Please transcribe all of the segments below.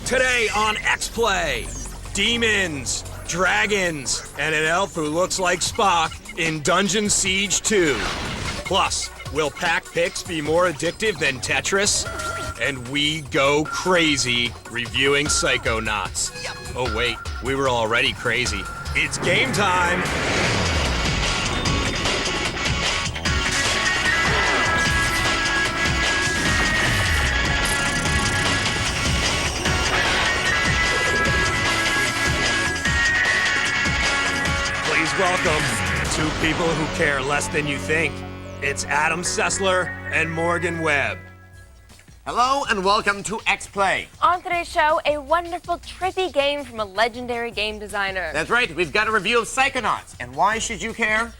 Today on X-Play, demons, dragons, and an elf who looks like Spock in Dungeon Siege 2. Plus, will Pac Pix be more addictive than Tetris? And we go crazy reviewing Psychonauts. Oh wait, we were already crazy. It's game time! Welcome, two people who care less than you think. It's Adam Sessler and Morgan Webb. Hello and welcome to X-Play. On today's show, a wonderful, trippy game from a legendary game designer. That's right, we've got a review of Psychonauts. And why should you care?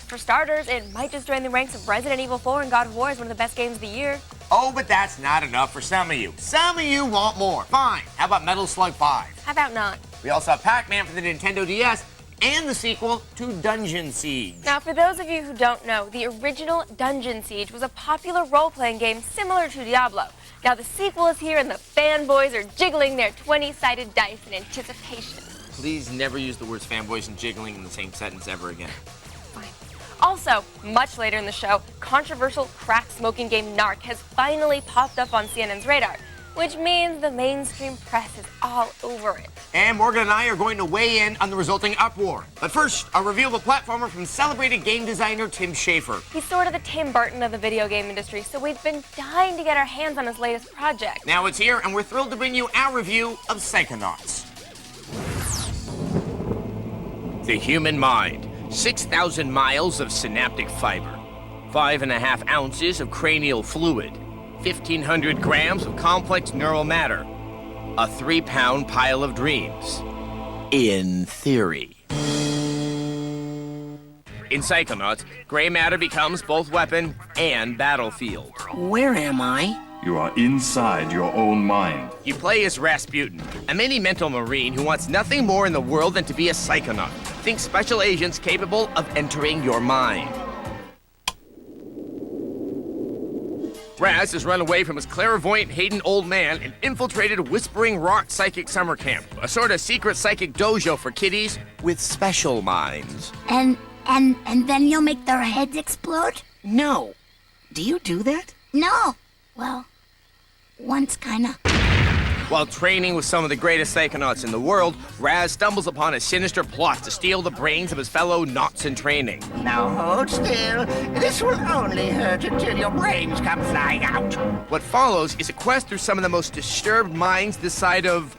For starters, it might just join the ranks of Resident Evil 4 and God of War as one of the best games of the year. Oh, but that's not enough for some of you. Some of you want more. Fine, how about Metal Slug 5? How about not? We also have Pac-Man for the Nintendo DS, and the sequel to Dungeon Siege. Now, for those of you who don't know, the original Dungeon Siege was a popular role-playing game similar to Diablo. Now, the sequel is here, and the fanboys are jiggling their 20-sided dice in anticipation. Please never use the words fanboys and jiggling in the same sentence ever again. Fine. Also, much later in the show, controversial crack-smoking game Narc has finally popped up on CNN's radar, which means the mainstream press is all over it. And Morgan and I are going to weigh in on the resulting uproar. But first, a review of a platformer from celebrated game designer Tim Schafer. He's sort of the Tim Burton of the video game industry, so we've been dying to get our hands on his latest project. Now it's here, and we're thrilled to bring you our review of Psychonauts. The human mind, 6,000 miles of synaptic fiber, 5.5 ounces of cranial fluid, 1,500 grams of complex neural matter, a 3-pound pile of dreams. In theory. In Psychonauts, gray matter becomes both weapon and battlefield. Where am I? You are inside your own mind. You play as Rasputin, a mini-mental marine who wants nothing more in the world than to be a Psychonaut. Think special agents capable of entering your mind. Raz has run away from his clairvoyant Hayden old man and infiltrated Whispering Rock Psychic Summer Camp, a sort of secret psychic dojo for kiddies with special minds. And then you'll make their heads explode? No. Do you do that? No. Well, once kinda. While training with some of the greatest Psychonauts in the world, Raz stumbles upon a sinister plot to steal the brains of his fellow Nauts in training. Now hold still. This will only hurt until your brains come flying out. What follows is a quest through some of the most disturbed minds this side of...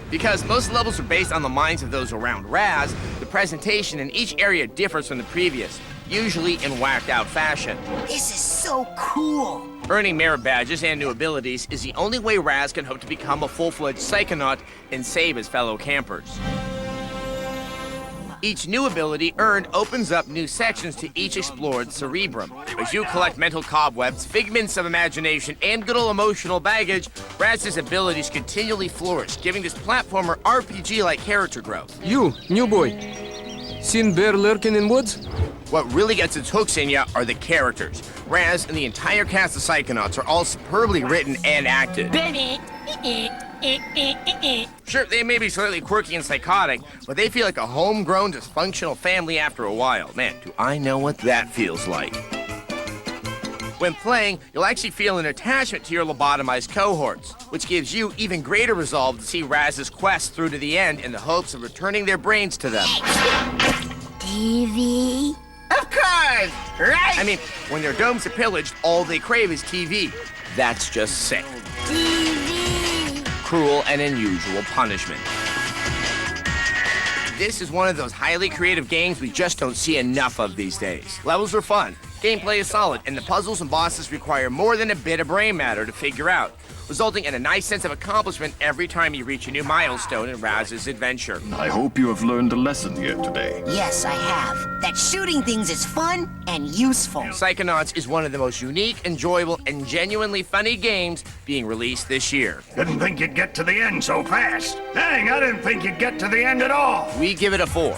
Because most levels are based on the minds of those around Raz, the presentation in each area differs from the previous, usually in whacked-out fashion. This is so cool. Earning merit badges and new abilities is the only way Raz can hope to become a full-fledged Psychonaut and save his fellow campers. Each new ability earned opens up new sections to each explored cerebrum. As you collect mental cobwebs, figments of imagination, and good old emotional baggage, Raz's abilities continually flourish, giving this platformer RPG-like character growth. You, new boy, seen bear lurking in woods? What really gets its hooks in ya are the characters. Raz and the entire cast of Psychonauts are all superbly written and acted. Sure, they may be slightly quirky and psychotic, but they feel like a homegrown, dysfunctional family after a while. Man, do I know what that feels like. When playing, you'll actually feel an attachment to your lobotomized cohorts, which gives you even greater resolve to see Raz's quest through to the end in the hopes of returning their brains to them. TV? Of course, right? I mean, when their domes are pillaged, all they crave is TV. That's just sick. TV! Cruel and unusual punishment. This is one of those highly creative games we just don't see enough of these days. Levels are fun, gameplay is solid, and the puzzles and bosses require more than a bit of brain matter to figure out, resulting in a nice sense of accomplishment every time you reach a new milestone in Raz's adventure. I hope you have learned a lesson here today. Yes, I have. That shooting things is fun and useful. Psychonauts is one of the most unique, enjoyable, and genuinely funny games being released this year. Didn't think you'd get to the end so fast. Dang, I didn't think you'd get to the end at all. We give it a 4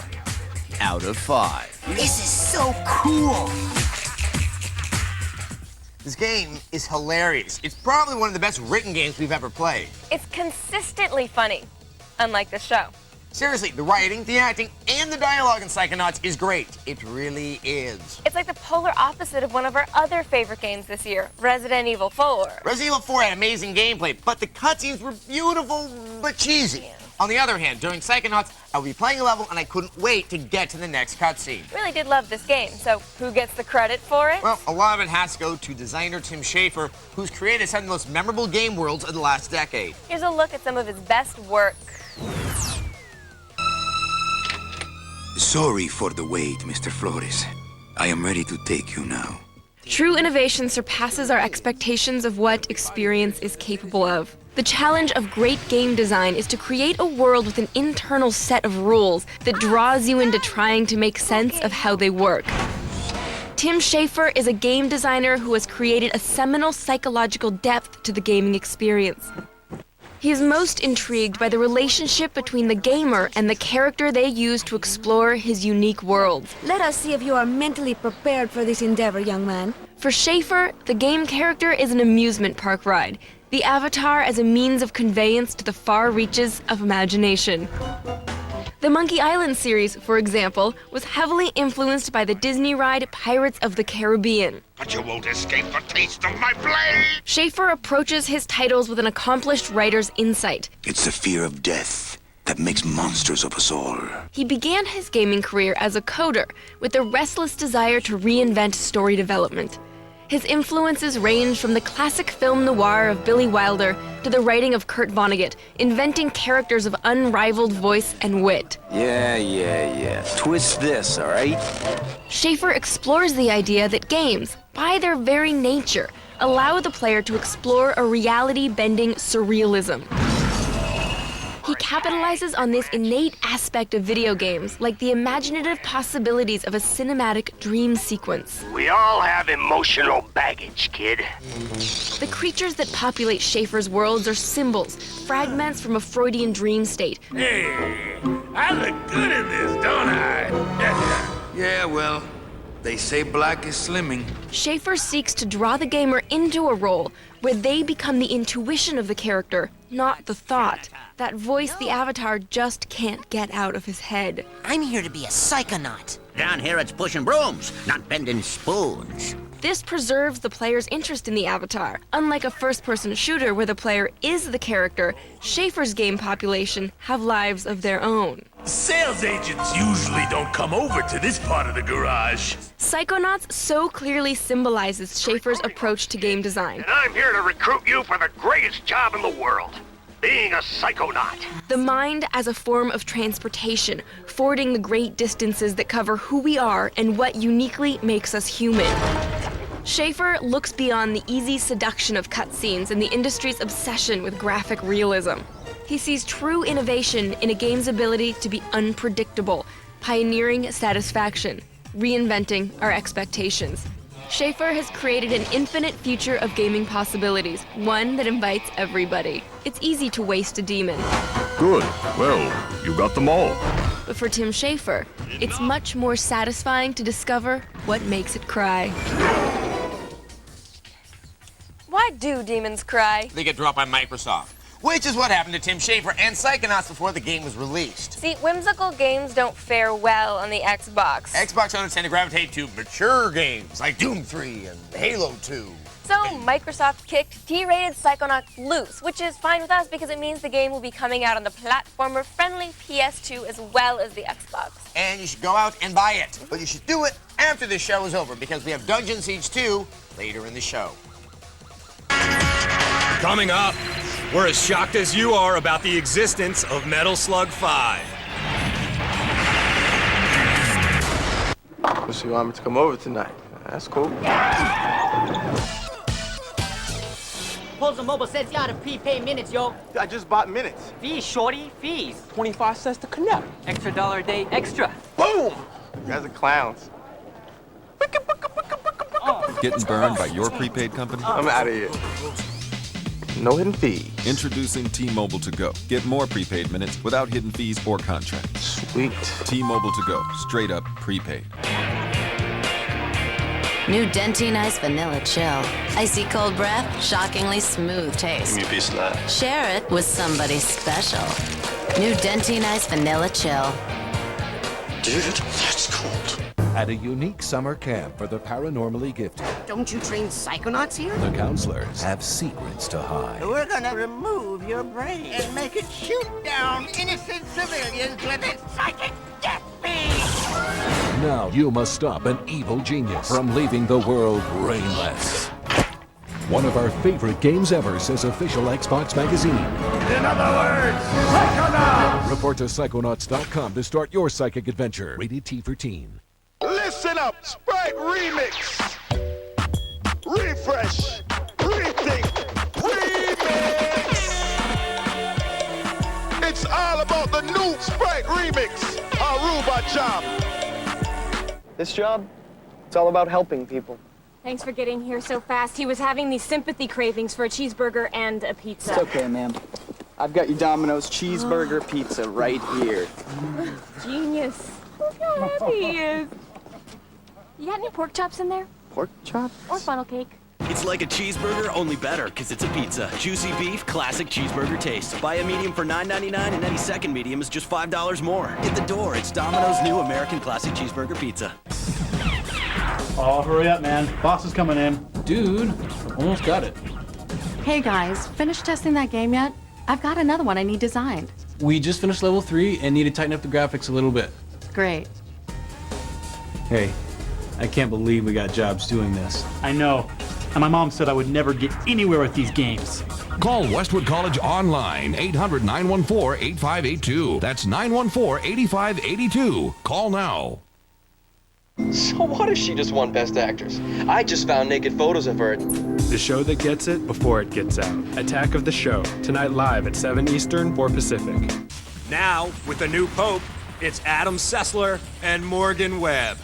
out of 5. This is so cool. This game is hilarious. It's probably one of the best written games we've ever played. It's consistently funny, unlike the show. Seriously, the writing, the acting, and the dialogue in Psychonauts is great. It really is. It's like the polar opposite of one of our other favorite games this year, Resident Evil 4. Resident Evil 4 had amazing gameplay, but the cutscenes were beautiful but cheesy. Yeah. On the other hand, during Psychonauts, I would be playing a level and I couldn't wait to get to the next cutscene. Really did love this game, so who gets the credit for it? Well, a lot of it has to go to designer Tim Schafer, who's created some of the most memorable game worlds of the last decade. Here's a look at some of his best work. Sorry for the wait, Mr. Flores. I am ready to take you now. True innovation surpasses our expectations of what experience is capable of. The challenge of great game design is to create a world with an internal set of rules that draws you into trying to make sense of how they work. Tim Schafer is a game designer who has created a seminal psychological depth to the gaming experience. He is most intrigued by the relationship between the gamer and the character they use to explore his unique worlds. Let us see if you are mentally prepared for this endeavor, young man. For Schafer, the game character is an amusement park ride, the avatar as a means of conveyance to the far reaches of imagination. The Monkey Island series, for example, was heavily influenced by the Disney ride Pirates of the Caribbean. But you won't escape the taste of my blade! Schafer approaches his titles with an accomplished writer's insight. It's the fear of death that makes monsters of us all. He began his gaming career as a coder, with a restless desire to reinvent story development. His influences range from the classic film noir of Billy Wilder to the writing of Kurt Vonnegut, inventing characters of unrivaled voice and wit. Yeah. Twist this, all right? Schafer explores the idea that games, by their very nature, allow the player to explore a reality-bending surrealism. He capitalizes on this innate aspect of video games, like the imaginative possibilities of a cinematic dream sequence. We all have emotional baggage, kid. The creatures that populate Schafer's worlds are symbols, fragments from a Freudian dream state. Hey, I look good in this, don't I? Yeah, well, they say black is slimming. Schafer seeks to draw the gamer into a role where they become the intuition of the character, not the thought. That voice the avatar just can't get out of his head. I'm here to be a psychonaut. Down here it's pushing brooms, not bending spoons. This preserves the player's interest in the avatar. Unlike a first-person shooter where the player is the character, Schafer's game population have lives of their own. Sales agents usually don't come over to this part of the garage. Psychonauts so clearly symbolizes Schafer's approach to game design. And I'm here to recruit you for the greatest job in the world, being a psychonaut. The mind as a form of transportation, fording the great distances that cover who we are and what uniquely makes us human. Schafer looks beyond the easy seduction of cutscenes and the industry's obsession with graphic realism. He sees true innovation in a game's ability to be unpredictable, pioneering satisfaction, reinventing our expectations. Schafer has created an infinite future of gaming possibilities, one that invites everybody. It's easy to waste a demon. Good. Well, you got them all. But for Tim Schafer, it's much more satisfying to discover what makes it cry. Why do demons cry? They get dropped by Microsoft, which is what happened to Tim Schafer and Psychonauts before the game was released. See, whimsical games don't fare well on the Xbox. Xbox owners tend to gravitate to mature games like Doom 3 and Halo 2. So Microsoft kicked T-rated Psychonauts loose, which is fine with us because it means the game will be coming out on the platformer-friendly PS2 as well as the Xbox. And you should go out and buy it. But you should do it after this show is over because we have Dungeon Siege 2 later in the show. Coming up, we're as shocked as you are about the existence of Metal Slug 5. So you want me to come over tonight? That's cool. Pulse Mobile says you out of prepaid minutes, yo. I just bought minutes. Fees, shorty, fees. 25 cents to connect. Extra $1 a day, extra. Boom! You guys are clowns. Getting burned by your prepaid company? I'm out of here. No hidden fees. Introducing T-Mobile to Go. Get more prepaid minutes without hidden fees or contracts. Sweet. T-Mobile to Go. Straight up prepaid. New Dentine Ice Vanilla Chill. Icy cold breath, shockingly smooth taste. Give me a piece of that. Share it with somebody special. New Dentine Ice Vanilla Chill. Dude, that's cold. At a unique summer camp for the paranormally gifted, Don't you train psychonauts here? the counselors have secrets to hide. We're gonna remove your brain and make it shoot down innocent civilians with its psychic death beam. Now you must stop an evil genius from leaving the world brainless. One of our favorite games ever, says official Xbox magazine. In other words, Psychonauts! Report to Psychonauts.com to start your psychic adventure. Rated T for teen. Listen up, Sprite Remix! Refresh! Rethink! Remix! It's all about the new Sprite Remix! Aruba job! This job, it's all about helping people. Thanks for getting here so fast. He was having these sympathy cravings for a cheeseburger and a pizza. It's okay, ma'am. I've got your Domino's cheeseburger pizza right here. Genius. Look how happy he is. You got any pork chops in there? Pork chop? Or funnel cake? It's like a cheeseburger, only better, because it's a pizza. Juicy beef, classic cheeseburger taste. Buy a medium for $9.99 and any second medium is just $5 more. Hit the door. It's Domino's new American classic cheeseburger pizza. Oh, hurry up, man. Boss is coming in. Dude, almost got it. Hey guys, finished testing that game yet? I've got another one I need designed. We just finished level 3 and need to tighten up the graphics a little bit. Great. Hey, I can't believe we got jobs doing this. I know. And my mom said I would never get anywhere with these games. Call Westwood College online, 800-914-8582. That's 914-8582. Call now. So what if she just won Best Actress? I just found naked photos of her. The show that gets it before it gets out. Attack of the Show, tonight live at 7 Eastern, 4 Pacific. Now, with the new Pope, it's Adam Sessler and Morgan Webb.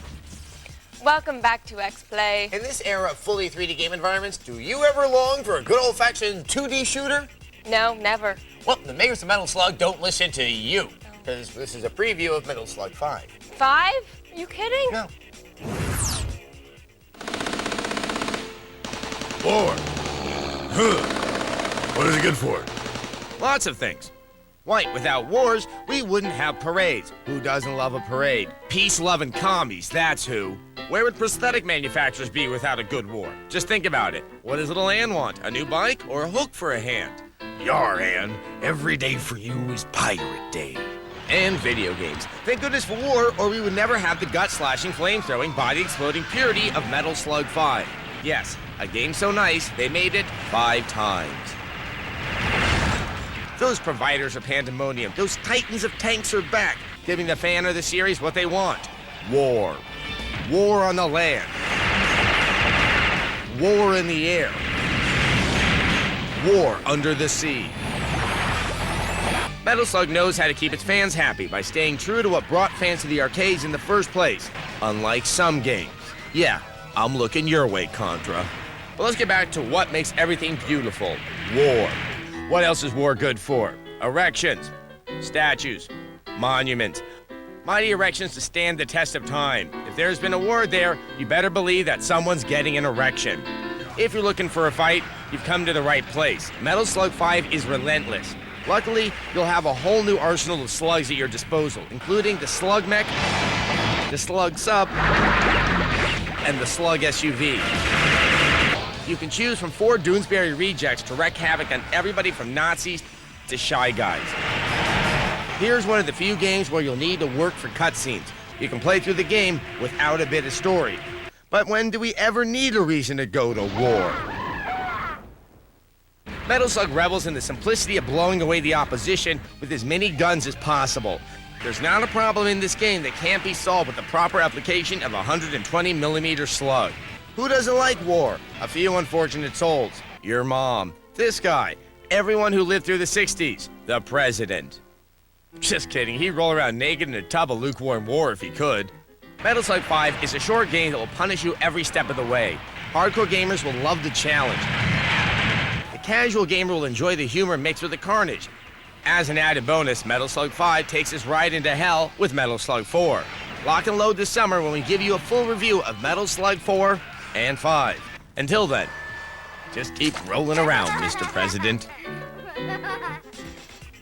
Welcome back to X-Play. In this era of fully 3D game environments, do you ever long for a good old-fashioned 2D shooter? No, never. Well, the makers of Metal Slug don't listen to you, because this is a preview of Metal Slug 5. 5? You kidding? No. 4. What is it good for? Lots of things. Why, without wars, we wouldn't have parades. Who doesn't love a parade? Peace-loving commies, that's who. Where would prosthetic manufacturers be without a good war? Just think about it. What does little Ann want? A new bike or a hook for a hand? Yar, Ann. Every day for you is Pirate Day. And video games. Thank goodness for war, or we would never have the gut-slashing, flame-throwing, body-exploding purity of Metal Slug 5. Yes, a game so nice, they made it 5 times. Those providers of pandemonium, those titans of tanks are back, giving the fan of the series what they want. War. War on the land. War in the air. War under the sea. Metal Slug knows how to keep its fans happy by staying true to what brought fans to the arcades in the first place, unlike some games. Yeah, I'm looking your way, Contra. But let's get back to what makes everything beautiful. War. What else is war good for? Erections, statues, monuments. Mighty erections to stand the test of time. If there's been a war there, you better believe that someone's getting an erection. If you're looking for a fight, you've come to the right place. Metal Slug 5 is relentless. Luckily, you'll have a whole new arsenal of slugs at your disposal, including the Slug Mech, the Slug Sub, and the Slug SUV. You can choose from 4 Doonesbury rejects to wreak havoc on everybody from Nazis to Shy Guys. Here's one of the few games where you'll need to work for cutscenes. You can play through the game without a bit of story. But when do we ever need a reason to go to war? Metal Slug revels in the simplicity of blowing away the opposition with as many guns as possible. There's not a problem in this game that can't be solved with the proper application of a 120mm slug. Who doesn't like war? A few unfortunate souls. Your mom. This guy. Everyone who lived through the 60s. The president. Just kidding, he'd roll around naked in a tub of lukewarm war if he could. Metal Slug 5 is a short game that will punish you every step of the way. Hardcore gamers will love the challenge. The casual gamer will enjoy the humor mixed with the carnage. As an added bonus, Metal Slug 5 takes us right into hell with Metal Slug 4. Lock and load this summer when we give you a full review of Metal Slug 4 and 5. Until then, just keep rolling around, Mr. President.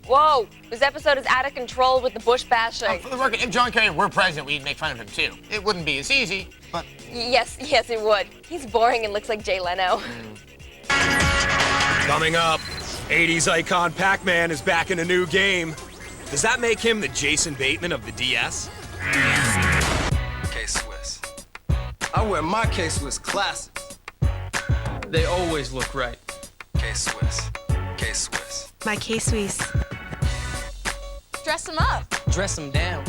Whoa, this episode is out of control with the bush bashing. For the record, if John Kerry were president, we'd make fun of him too. It wouldn't be as easy, but... Yes, it would. He's boring and looks like Jay Leno. Coming up, 80s icon Pac-Man is back in a new game. Does that make him the Jason Bateman of the DS? K-Swiss. I wear my K-Swiss classics. They always look right. K-Swiss. K-Swiss. My K-Swiss. Dress them up. Dress them down.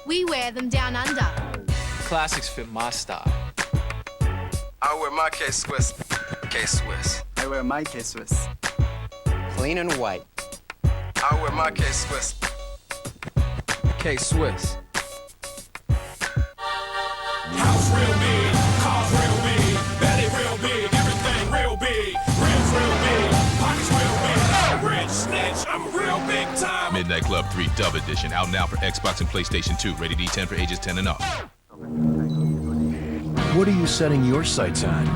We wear them down under. Classics fit my style. I wear my K-Swiss. K-Swiss. I wear my K-Swiss. Clean and white. I wear my K-Swiss. K-Swiss. House real big, cars real big, belly real big, everything real big, rims real big, pockets real big, rich snitch, I'm real big time. Midnight Club 3 Dub Edition, out now for Xbox and PlayStation 2, rated E10 for ages 10 and up. What are you setting your sights on?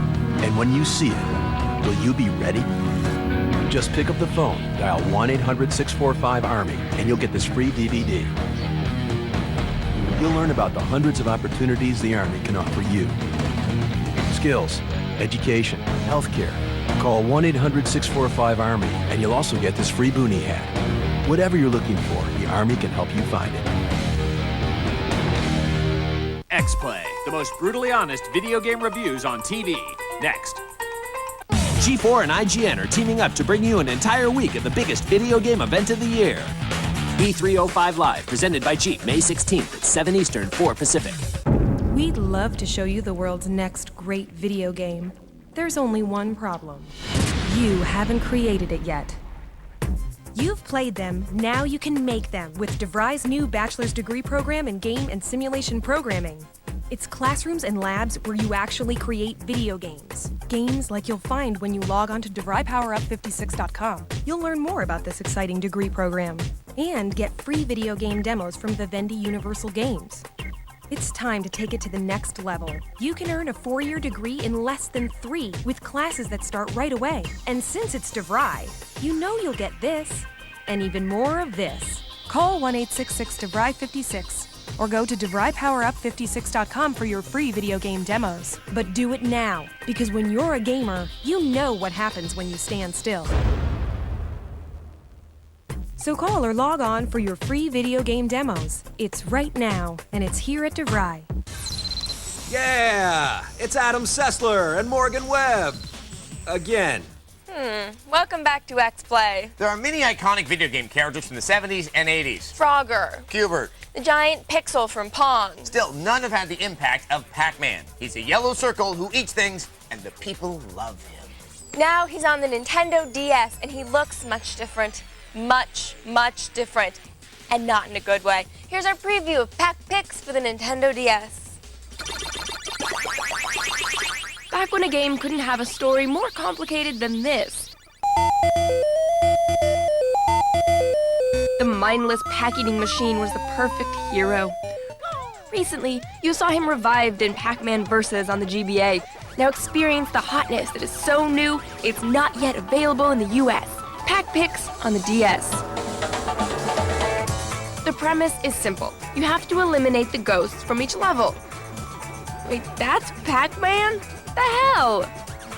And when you see it, will you be ready? Just pick up the phone, dial 1-800-645-ARMY, and you'll get this free DVD. You'll learn about the hundreds of opportunities the Army can offer you. Skills, education, healthcare. Call 1-800-645-ARMY, and you'll also get this free boonie hat. Whatever you're looking for, the Army can help you find it. X-Play, the most brutally honest video game reviews on TV. Next. G4 and IGN are teaming up to bring you an entire week of the biggest video game event of the year. E305 Live, presented by Jeep, May 16th at 7 Eastern, 4 Pacific. We'd love to show you the world's next great video game. There's only one problem. You haven't created it yet. You've played them, now you can make them with DeVry's new bachelor's degree program in game and simulation programming. It's classrooms and labs where you actually create video games. Games like you'll find when you log on to DeVryPowerUp56.com. You'll learn more about this exciting degree program and get free video game demos from Vivendi Universal Games. It's time to take it to the next level. You can earn a 4-year degree in less than 3 with classes that start right away. And since it's DeVry, you know you'll get this and even more of this. Call 1-866-DeVry56 or go to DeVryPowerUp56.com for your free video game demos. But do it now, because when you're a gamer, you know what happens when you stand still. So call or log on for your free video game demos. It's right now, and it's here at DeVry. Yeah, it's Adam Sessler and Morgan Webb. Again. Welcome back to X-Play. There are many iconic video game characters from the 70s and 80s. Frogger. Cubert. The giant pixel from Pong. Still, none have had the impact of Pac-Man. He's a yellow circle who eats things, and the people love him. Now he's on the Nintendo DS, and he looks much different. Much different. And not in a good way. Here's our preview of Pac Pix for the Nintendo DS. Back when a game couldn't have a story more complicated than this. The mindless pack-eating machine was the perfect hero. Recently, you saw him revived in Pac-Man Versus on the GBA. Now experience the hotness that is so new, it's not yet available in the US. Pac Pix on the DS. The premise is simple. You have to eliminate the ghosts from each level. Wait, that's Pac-Man? The hell?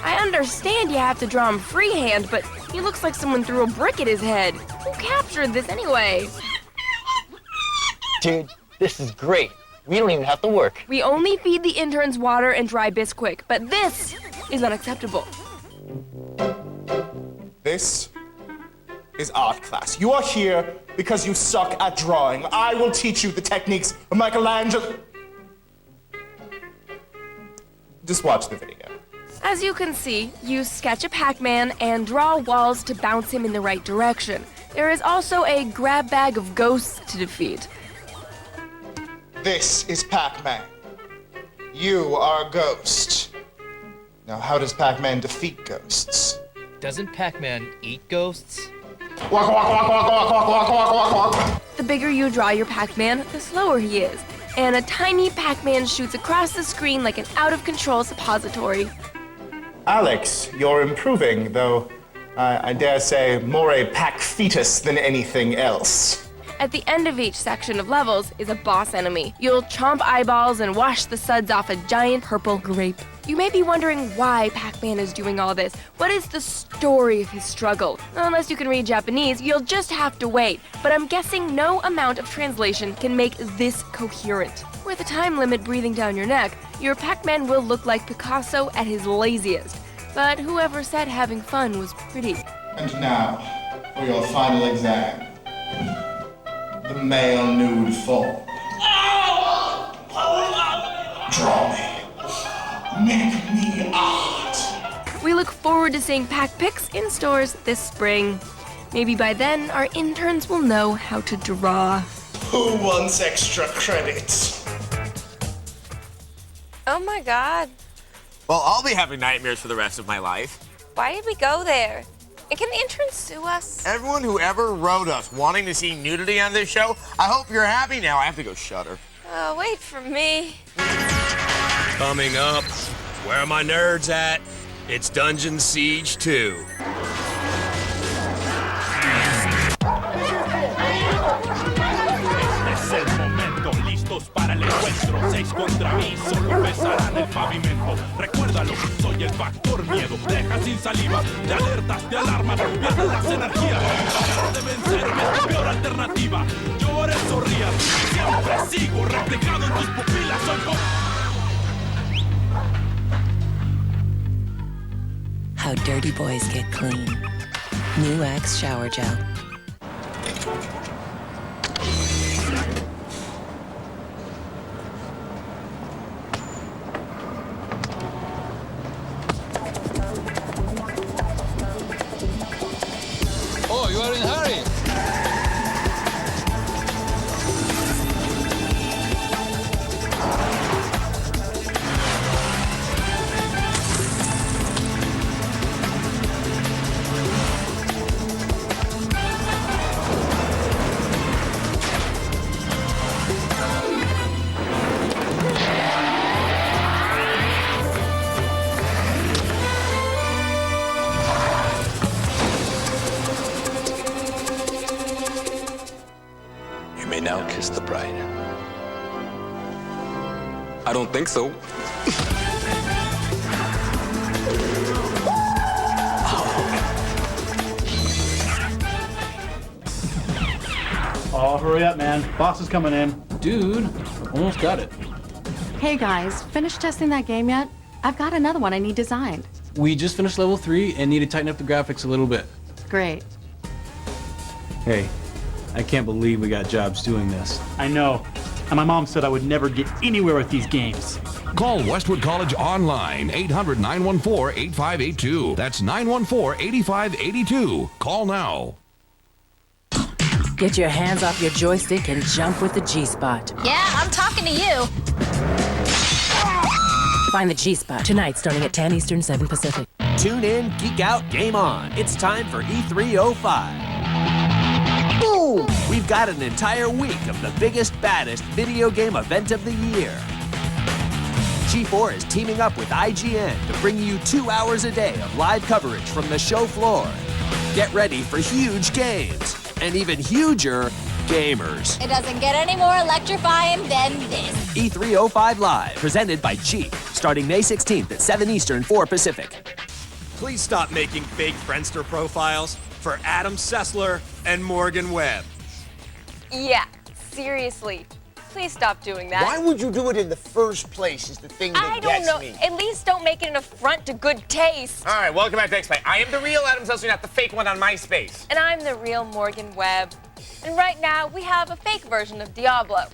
I understand you have to draw him freehand, but he looks like someone threw a brick at his head. Who captured this anyway? Dude, this is great. We don't even have to work. We only feed the interns water and dry Bisquick, but this is unacceptable. This is art class. You are here because you suck at drawing. I will teach you the techniques of Michelangelo. Just watch the video. As you can see, you sketch a Pac-Man and draw walls to bounce him in the right direction. There is also a grab bag of ghosts to defeat. This is Pac-Man. You are a ghost. Now, how does Pac-Man defeat ghosts? Doesn't Pac-Man eat ghosts? Walk, walk, walk, walk, walk, walk, walk, walk, walk, walk. The bigger you draw your Pac-Man, the slower he is. and a tiny Pac-Man shoots across the screen like an out-of-control suppository. Alex, you're improving, though I dare say more a Pac fetus than anything else. At the end of each section of levels is a boss enemy. You'll chomp eyeballs and wash the suds off a giant purple grape. You may be wondering why Pac-Man is doing all this. What is the story of his struggle? Unless you can read Japanese, you'll just have to wait. But I'm guessing no amount of translation can make this coherent. With a time limit breathing down your neck, your Pac-Man will look like Picasso at his laziest. But whoever said having fun was pretty. And now, for your final exam. The male nude form. Draw me. Make me art. We look forward to seeing Pac Pix in stores this spring. Maybe by then, our interns will know how to draw. Who wants extra credits? Oh my god. Well, I'll be having nightmares for the rest of my life. Why did we go there? And can the interns sue us? Everyone who ever wrote us wanting to see nudity on this show, I hope you're happy now. I have to go shudder. Oh, wait for me. Coming up, where are my nerds at? It's Dungeon Siege 2. Es el momento, listos para el encuentro. 6 contra mí, solo besarán el pavimento. Recuérdalo, soy el factor miedo. Deja sin saliva, te alertas, te alarmas, pierdes las energías. Tratar de vencerme es tu peor alternativa. Llores o rías, siempre sigo reflejado en tus pupilas. Soy como... How dirty boys get clean. New Axe Shower Gel. Oh, you are in a hurry. Now kiss the bride. I don't think so. Oh, hurry up, man. Boss is coming in. Dude, almost got it. Hey guys, finished testing that game yet? I've got another one I need designed. We just finished level 3 and need to tighten up the graphics a little bit. Great. Hey, I can't believe we got jobs doing this. I know. And my mom said I would never get anywhere with these games. Call Westwood College online, 800-914-8582. That's 914-8582. Call now. Get your hands off your joystick and jump with the G-Spot. Yeah, I'm talking to you. Find the G-Spot tonight starting at 10 Eastern, 7 Pacific. Tune in, geek out, game on. It's time for E305. Boom! We've got an entire week of the biggest, baddest video game event of the year. G4 is teaming up with IGN to bring you 2 hours a day of live coverage from the show floor. Get ready for huge games and even huger gamers. It doesn't get any more electrifying than this. E305 Live, presented by Jeep, starting May 16th at 7 Eastern, 4 Pacific. Please stop making fake Friendster profiles for Adam Sessler and Morgan Webb. Yeah, seriously. Please stop doing that. Why would you do it in the first place is the thing that I don't gets know. me. At least don't make it an affront to good taste. All right, welcome back to X-Play. I am the real Adam Sessler, not the fake one on MySpace. And I'm the real Morgan Webb. And right now, we have a fake version of Diablo.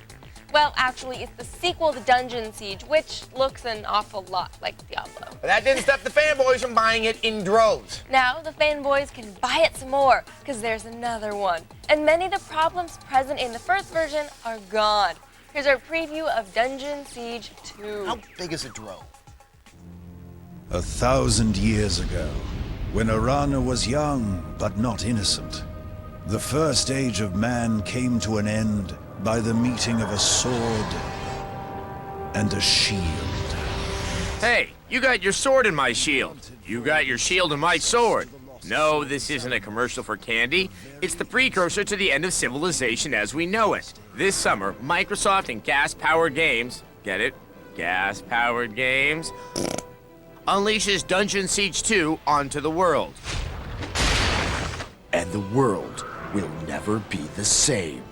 Well, actually, it's the sequel to Dungeon Siege, which looks an awful lot like Diablo. But that didn't stop the fanboys from buying it in droves. Now, the fanboys can buy it some more, because there's another one. And many of the problems present in the first version are gone. Here's our preview of Dungeon Siege 2. How big is a drove? 1,000 years ago, when Arana was young but not innocent, the first age of man came to an end by the meeting of a sword and a shield. Hey, you got your sword in my shield. You got your shield in my sword. No, this isn't a commercial for candy. It's the precursor to the end of civilization as we know it. This summer, Microsoft and gas-powered games, get it? Gas-powered games, unleashes Dungeon Siege 2 onto the world. And the world will never be the same.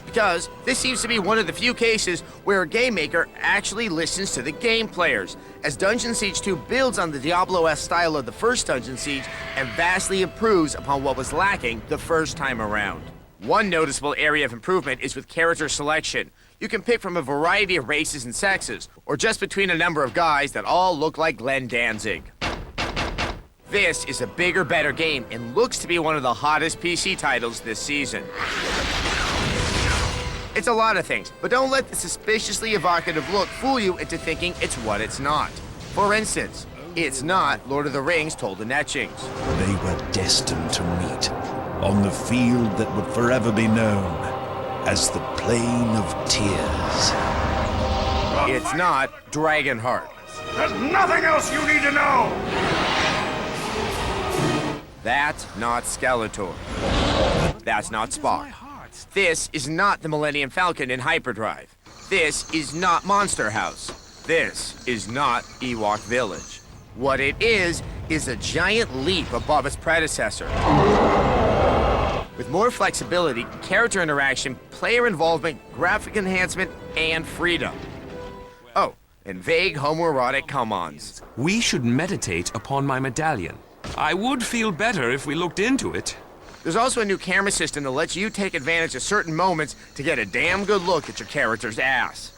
Because this seems to be one of the few cases where a game maker actually listens to the game players, as Dungeon Siege 2 builds on the Diablo-esque style of the first Dungeon Siege and vastly improves upon what was lacking the first time around. One noticeable area of improvement is with character selection. You can pick from a variety of races and sexes, or just between a number of guys that all look like Glenn Danzig. This is a bigger, better game and looks to be one of the hottest PC titles this season. It's a lot of things, but don't let the suspiciously evocative look fool you into thinking it's what it's not. For instance, it's not Lord of the Rings Told in Etchings. They were destined to meet on the field that would forever be known as the Plain of Tears. It's not Dragonheart. There's nothing else you need to know! That's not Skeletor. That's not Spock. This is not the Millennium Falcon in Hyperdrive. This is not Monster House. This is not Ewok Village. What it is a giant leap above its predecessor. With more flexibility, character interaction, player involvement, graphic enhancement, and freedom. Oh, and vague homoerotic come-ons. We should meditate upon my medallion. I would feel better if we looked into it. There's also a new camera system that lets you take advantage of certain moments to get a damn good look at your character's ass.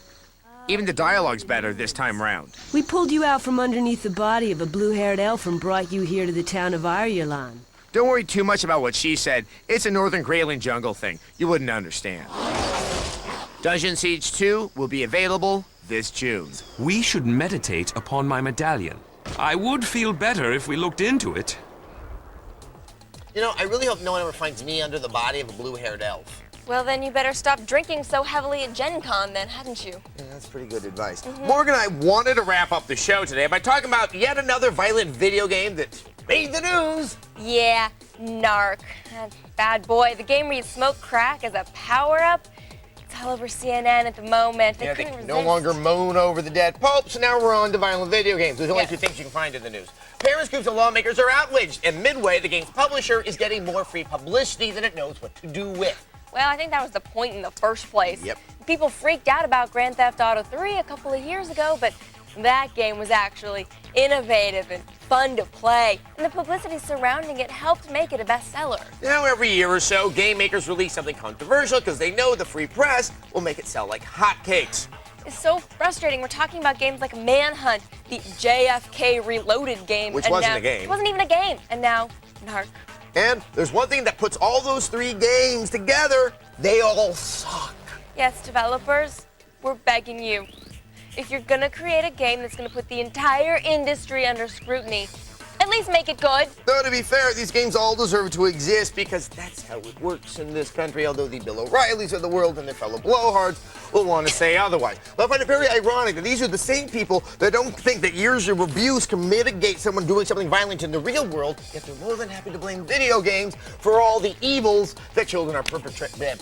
Even the dialogue's better this time round. We pulled you out from underneath the body of a blue-haired elf and brought you here to the town of Irulan. Don't worry too much about what she said. It's a Northern Greyland jungle thing. You wouldn't understand. Dungeon Siege 2 will be available this June. We should meditate upon my medallion. I would feel better if we looked into it. You know, I really hope no one ever finds me under the body of a blue-haired elf. Well, then you better stop drinking so heavily at Gen Con then, hadn't you? Yeah, that's pretty good advice. Morgan and I wanted to wrap up the show today by talking about yet another violent video game that made the news. Yeah, Narc. That bad boy. The game where you smoke crack as a power-up. It's all over CNN at the moment. They couldn't resist. No longer moan over the dead Pope, so now we're on to violent video games. There's only two things you can find in the news. Parents, groups, and lawmakers are outraged, and Midway, the game's publisher, is getting more free publicity than it knows what to do with. Well, I think that was the point in the first place. Yep. People freaked out about Grand Theft Auto 3 a couple of years ago, but that game was actually innovative and fun to play, and the publicity surrounding it helped make it a bestseller. Now, every year or so, game makers release something controversial because they know the free press will make it sell like hotcakes. It's so frustrating. We're talking about games like Manhunt, the JFK Reloaded game. Which wasn't a game. It wasn't even a game. And now, Narc. And there's one thing that puts all those three games together. They all suck. Yes, developers, we're begging you. If you're gonna create a game that's gonna put the entire industry under scrutiny, at least make it good. Though, to be fair, these games all deserve to exist because that's how it works in this country, although the Bill O'Reillys of the world and their fellow blowhards will want to say otherwise. But I find it very ironic that these are the same people that don't think that years of abuse can mitigate someone doing something violent in the real world, yet they're more than happy to blame video games for all the evils that children are perpetrating.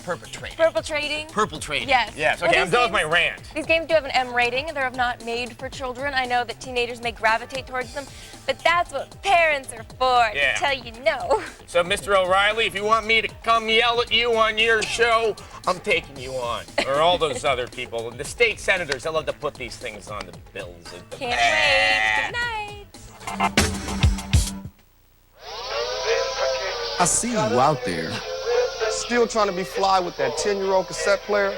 Perpetrating? Yes. Yes, Well, okay, I'm done with my rant. These games do have an M rating, and they're not made for children. I know that teenagers may gravitate towards them, but that's what parents are for, Yeah. to tell you no. So, Mr. O'Reilly, if you want me to come yell at you on your show, I'm taking you on. Or all those other people. The state senators, I love to put these things on the bills. Can't wait. Good night. I see you out there. Still trying to be fly with that 10-year-old cassette player?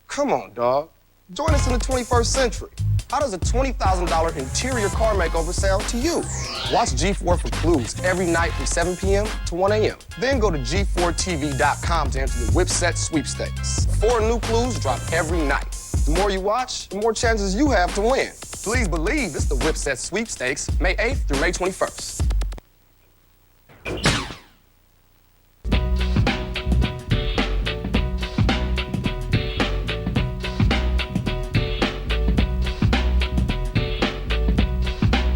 Come on, dog. Join us in the 21st century. How does a $20,000 interior car makeover sound to you? Watch G4 for clues every night from 7 p.m. to 1 a.m. Then go to G4TV.com to enter the Whipset sweepstakes. 4 new clues drop every night. The more you watch, the more chances you have to win. Please believe it's the Whipset sweepstakes, May 8th through May 21st.